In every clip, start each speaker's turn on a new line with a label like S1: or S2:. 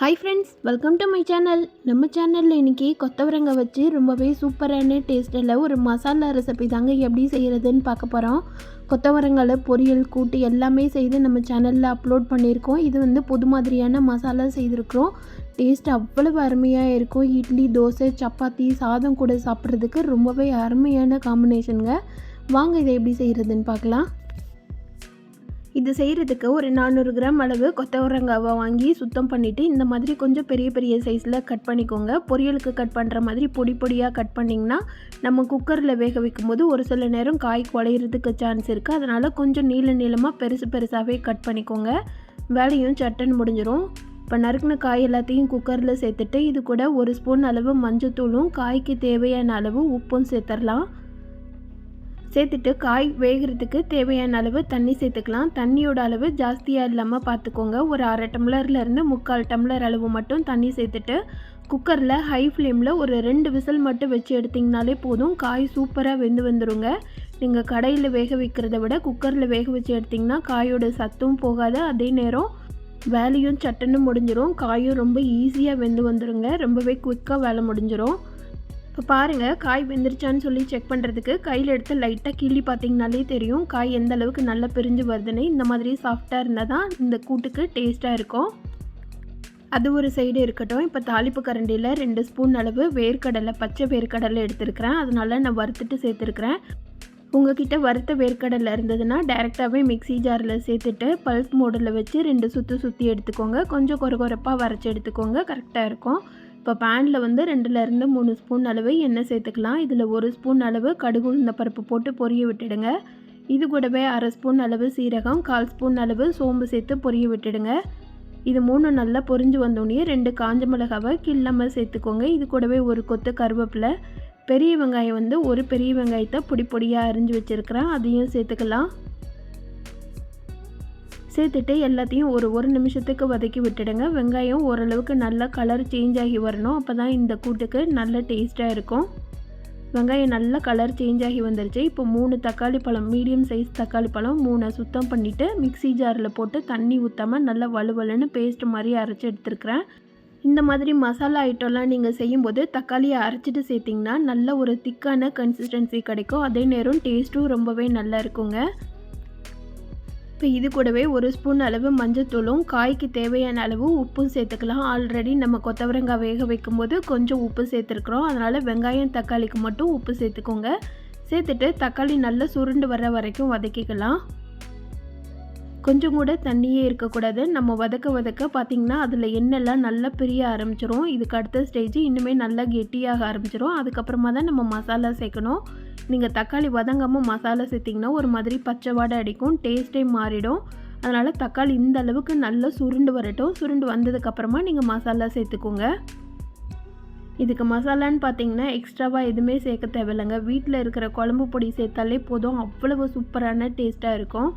S1: Hi friends, welcome to my channel. நம்ம சேனலில் இன்றைக்கி கொத்தவரங்காய் வச்சு ரொம்பவே சூப்பரான டேஸ்ட்டில் ஒரு மசாலா ரெசிபி தாங்க எப்படி செய்கிறதுன்னு பார்க்க போகிறோம். கொத்தவரங்காயில் பொரியல் கூட்டு எல்லாமே செய்து நம்ம சேனலில் அப்லோட் பண்ணியிருக்கோம். இது வந்து புது மாதிரியான மசாலா செய்திருக்கிறோம். டேஸ்ட் அவ்வளவு அருமையாக இருக்கும். இட்லி, தோசை, சப்பாத்தி, சாதம் கூட சாப்பிட்றதுக்கு ரொம்பவே அருமையான காம்பினேஷனுங்க. வாங்க இதை எப்படி செய்கிறதுன்னு பார்க்கலாம். இது செய்கிறதுக்கு ஒரு 400 கிராம் அளவு கொத்தவரங்காவை வாங்கி சுத்தம் பண்ணிவிட்டு இந்த மாதிரி கொஞ்சம் பெரிய பெரிய சைஸில் கட் பண்ணிக்கோங்க. பொரியலுக்கு கட் பண்ணுற மாதிரி பொடி பொடியாக கட் பண்ணிங்கன்னா நம்ம குக்கரில் வேக வைக்கும்போது ஒரு சில நேரம் காய் குழையிறதுக்கு சான்ஸ் இருக்குது. அதனால் கொஞ்சம் நீளமாக பெருசாகவே கட் பண்ணிக்கோங்க. வேலையும் சட்டுன்னு முடிஞ்சிடும். இப்போ நறுக்கின காய் எல்லாத்தையும் குக்கரில் சேர்த்துட்டு இது கூட 1 ஸ்பூன் அளவு மஞ்சத்தூளும் காய்க்கு தேவையான அளவு உப்பும் சேர்த்துடலாம். சேர்த்துட்டு காய் வேகிறதுக்கு தேவையான அளவு தண்ணி சேர்த்துக்கலாம். தண்ணியோட அளவு ஜாஸ்தியாக இல்லாமல் பார்த்துக்கோங்க. ஒரு 1/2 டம்ளர்லேருந்து 3/4 டம்ளர் அளவு மட்டும் தண்ணி சேர்த்துட்டு குக்கரில் ஹை ஃப்ளேமில் ஒரு 2 விசில் மட்டும் வச்சு எடுத்திங்கனாலே போதும். காய் சூப்பராக வந்துருங்க. நீங்கள் கடையில் வேக வைக்கிறத விட குக்கரில் வேக வச்சு எடுத்திங்கன்னா காயோட சத்தும் போகாது, அதே நேரம் வேலையும் சட்டுன்னு முடிஞ்சிடும். காயும் ரொம்ப ஈஸியாக வந்துருங்க. ரொம்பவே குயிக்காக வேலை முடிஞ்சிடும். இப்போ பாருங்கள், காய் வெந்துருச்சான்னு சொல்லி செக் பண்ணுறதுக்கு கையில் எடுத்து லைட்டாக கிள்ளி பார்த்திங்கனாலே தெரியும் காய் எந்த அளவுக்கு நல்லா பிரிஞ்சு வருதுன்னு. இந்த மாதிரி சாஃப்டாக இருந்தால் தான் இந்த கூட்டுக்கு டேஸ்ட்டாக இருக்கும். அது ஒரு சைடு இருக்கட்டும். இப்போ தாளிப்பு கரண்டியில் 2 ஸ்பூன் அளவு வேர்க்கடலை, பச்சை வேர்க்கடலை எடுத்துருக்கிறேன். அதனால நான் வறுத்துட்டு சேர்த்துருக்குறேன். உங்கள்கிட்ட வறுத்த வேர்க்கடலை இருந்ததுன்னா டைரெக்டாகவே மிக்ஸி ஜாரில் சேர்த்துட்டு பல்ஸ் மோடில் வச்சு 2 சுற்றி எடுத்துக்கோங்க. கொஞ்சம் கொரப்பாக வரைச்சி எடுத்துக்கோங்க, கரெக்டாக இருக்கும். இப்போ பேனில் வந்து 2லேருந்து 3 ஸ்பூன் அளவு எண்ணெய் சேர்த்துக்கலாம். இதில் 1 ஸ்பூன் அளவு கடுகு உளுந்த பருப்பு போட்டு பொரிய விட்டுடுங்க. இது கூடவே 1/2 ஸ்பூன் அளவு சீரகம், 1/4 ஸ்பூன் அளவு சோம்பு சேர்த்து பொரிய விட்டுடுங்க. இது 3 நல்லா பொரிஞ்சு வந்தோடனே 2 காஞ்ச மிளகாவை கிள்ளாமல் சேர்த்துக்கோங்க. இது கூடவே ஒரு கொத்து கருவேப்பிலை, பெரிய வெங்காயம் வந்து ஒரு பெரிய வெங்காயத்தை பொடியாக அரிஞ்சு வச்சுருக்கிறேன், அதையும் சேர்த்துக்கலாம். சேர்த்துட்டு எல்லாத்தையும் ஒரு நிமிஷத்துக்கு வதக்கி விட்டுடுங்க. வெங்காயம் ஓரளவுக்கு நல்லா கலர் சேஞ்ச் ஆகி வரணும். அப்போ தான் இந்த கூட்டுக்கு நல்ல டேஸ்ட்டாக இருக்கும். வெங்காயம் நல்லா கலர் சேஞ்ச் ஆகி வந்துருச்சு. இப்போ 3 தக்காளி பழம், மீடியம் சைஸ் தக்காளி பழம் 3 சுத்தம் பண்ணிவிட்டு மிக்ஸி ஜாரில் போட்டு தண்ணி ஊற்றாமல் நல்லா வலுவலுன்னு பேஸ்ட் மாதிரி அரைச்சி எடுத்துருக்கிறேன். இந்த மாதிரி மசாலா ஐட்டம்லாம் நீங்கள் செய்யும்போது தக்காளியை அரைச்சிட்டு சேர்த்திங்கன்னா நல்ல ஒரு திக்கான கன்சிஸ்டன்சி கிடைக்கும். அதே நேரம் டேஸ்ட்டும் ரொம்பவே நல்லா இருக்குங்க. இப்போ இது கூடவே 1 ஸ்பூன் அளவு மஞ்சத்தூளும் காய்க்கு தேவையான அளவு உப்பும் சேர்த்துக்கலாம். ஆல்ரெடி நம்ம கொத்தவரங்காய் வேக வைக்கும்போது கொஞ்சம் உப்பு சேர்த்துருக்குறோம். அதனால் வெங்காயம் தக்காளிக்கு மட்டும் உப்பு சேர்த்துக்கோங்க. சேர்த்துட்டு தக்காளி நல்லா சுருண்டு வர வரைக்கும் வதக்கிக்கலாம். கொஞ்சம் கூட தண்ணியே இருக்கக்கூடாது. நம்ம வதக்க பார்த்திங்கன்னா அதில் எண்ணெய்லாம் நல்லா பிரிய ஆரம்பிச்சிரும். இதுக்கு அடுத்த ஸ்டேஜ் இன்னுமே நல்லா கெட்டியாக ஆரம்பிச்சிரும். அதுக்கப்புறமா தான் நம்ம மசாலா சேர்க்கணும். நீங்கள் தக்காளி வதங்காமல் மசாலா சேர்த்திங்கன்னா ஒரு மாதிரி பச்சை வாடை அடிக்கும், டேஸ்ட்டே மாறிடும். அதனால் தக்காளி இந்த அளவுக்கு நல்லா சுருண்டு வரட்டும். சுருண்டு வந்ததுக்கப்புறமா நீங்கள் மசாலா சேர்த்துக்கோங்க. இதுக்கு மசாலான்னு பார்த்தீங்கன்னா எக்ஸ்ட்ராவாக எதுவுமே சேர்க்க தேவையில்லைங்க. வீட்டில் இருக்கிற குழம்பு பொடி சேர்த்தாலே போதும், அவ்வளவு சூப்பரான டேஸ்ட்டாக இருக்கும்.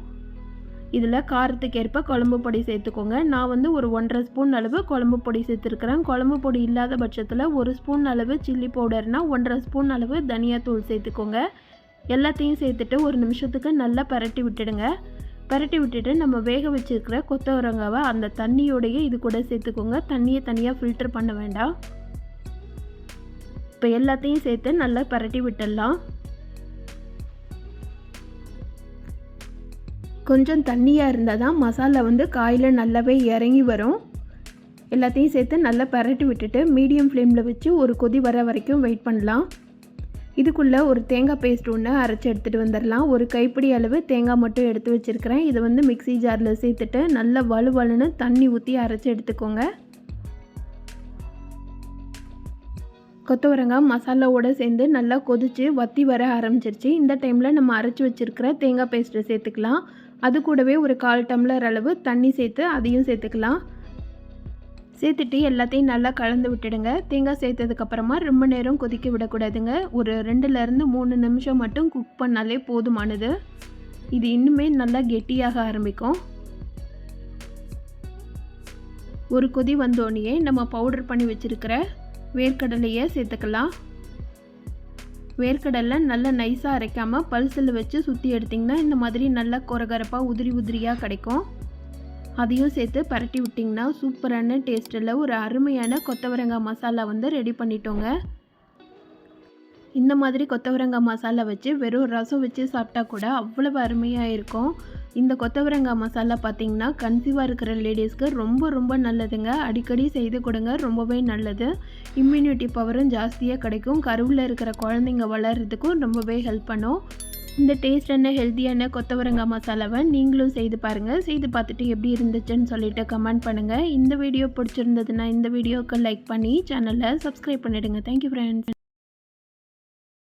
S1: இதில் காரத்துக்கு ஏற்ப குழம்பு பொடி சேர்த்துக்கோங்க. நான் வந்து ஒரு 1/2 ஸ்பூன் அளவு குழம்பு பொடி சேர்த்துருக்கிறேன். குழம்பு பொடி இல்லாத பட்சத்தில் 1 ஸ்பூன் அளவு சில்லி பவுடர்னால் 1/2 ஸ்பூன் அளவு தனியாத்தூள் சேர்த்துக்கோங்க. எல்லாத்தையும் சேர்த்துட்டு 1 நிமிஷத்துக்கு நல்லா பரட்டி விட்டுடுங்க. பரட்டி விட்டுட்டு நம்ம வேக வச்சுருக்கிற கொத்தவரங்காவை அந்த தண்ணியோடையே இது கூட சேர்த்துக்கோங்க. தண்ணியை தனியாக ஃபில்டர் பண்ண வேண்டாம். இப்போ எல்லாத்தையும் சேர்த்து நல்லா பரட்டி விட்டுடலாம். கொஞ்சம் தண்ணியாக இருந்தால் தான் மசாலா வந்து காயில் நல்லாவே இறங்கி வரும். எல்லாத்தையும் சேர்த்து நல்லா பரட்டி விட்டுட்டு மீடியம் ஃப்ளேமில் வச்சு ஒரு கொதி வர வரைக்கும் வெயிட் பண்ணலாம். இதுக்குள்ளே ஒரு தேங்காய் பேஸ்ட் ஒன்று அரைச்சி எடுத்துகிட்டு வந்துடலாம். ஒரு கைப்பிடி அளவு தேங்காய் மட்டும் எடுத்து வச்சுருக்கிறேன். இதை வந்து மிக்ஸி ஜாரில் சேர்த்துட்டு நல்லா வலுவலுன்னு தண்ணி ஊற்றி அரைச்சி எடுத்துக்கோங்க. கொத்தவரங்காய் மசாலாவோடு சேர்ந்து நல்லா கொதித்து வற்றி வர ஆரம்பிச்சிருச்சு. இந்த டைமில் நம்ம அரைச்சி வச்சுருக்கிற தேங்காய் பேஸ்ட்டை சேர்த்துக்கலாம். அது கூடவே ஒரு 1/4 டம்ளர் அளவு தண்ணி சேர்த்து அதையும் சேர்த்துக்கலாம். சேர்த்துட்டு எல்லாத்தையும் நல்லா கலந்து விட்டுடுங்க. தேங்காய் சேர்த்ததுக்கப்புறமா ரொம்ப நேரம் கொதிக்க விடக்கூடாதுங்க. ஒரு 2லேருந்து 3 நிமிஷம் மட்டும் குக் பண்ணாலே போதுமானது. இது இன்னுமே நல்லா கெட்டியாக ஆரம்பிக்கும். ஒரு கொதி வந்தோடனே நம்ம பவுடர் பண்ணி வச்சுருக்கிற வேர்க்கடலையை சேர்த்துக்கலாம். வேர்க்கடலை நல்லா நைஸாக அரைக்காமல் பல்சில் வச்சு சுற்றி எடுத்திங்கன்னா இந்த மாதிரி நல்லா கொரகரப்பாக உதிரியாக கிடைக்கும். அதையும் சேர்த்து பரட்டி விட்டிங்கன்னா சூப்பரான டேஸ்ட்டில் ஒரு அருமையான கொத்தவரங்காய் மசாலா வந்து ரெடி பண்ணிட்டோங்க. இந்த மாதிரி கொத்தவரங்காய் மசாலா வச்சு வெறும் ரசம் வச்சு சாப்பிட்டா கூட அவ்வளவு அருமையாக இருக்கும். இந்த கொத்தவரங்காய் மசாலா பார்த்திங்கன்னா கன்சீவாக இருக்கிற லேடிஸ்க்கு ரொம்ப ரொம்ப நல்லதுங்க. அடிக்கடி செய்து கொடுங்க, ரொம்பவே நல்லது. இம்யூனிட்டி பவரும் ஜாஸ்தியாக கிடைக்கும். கருவில் இருக்கிற குழந்தைங்க வளர்கிறதுக்கும் ரொம்பவே ஹெல்ப் பண்ணும். இந்த டேஸ்டான ஹெல்த்தியான கொத்தவரங்காய் மசாலாவை நீங்களும் செய்து பாருங்கள். செய்து பார்த்துட்டு எப்படி இருந்துச்சுன்னு சொல்லிட்டு கமெண்ட் பண்ணுங்கள். இந்த வீடியோ பிடிச்சிருந்ததுன்னா இந்த வீடியோவுக்கு லைக் பண்ணி சேனலை சப்ஸ்கிரைப் பண்ணிவிடுங்க. Thank you friends.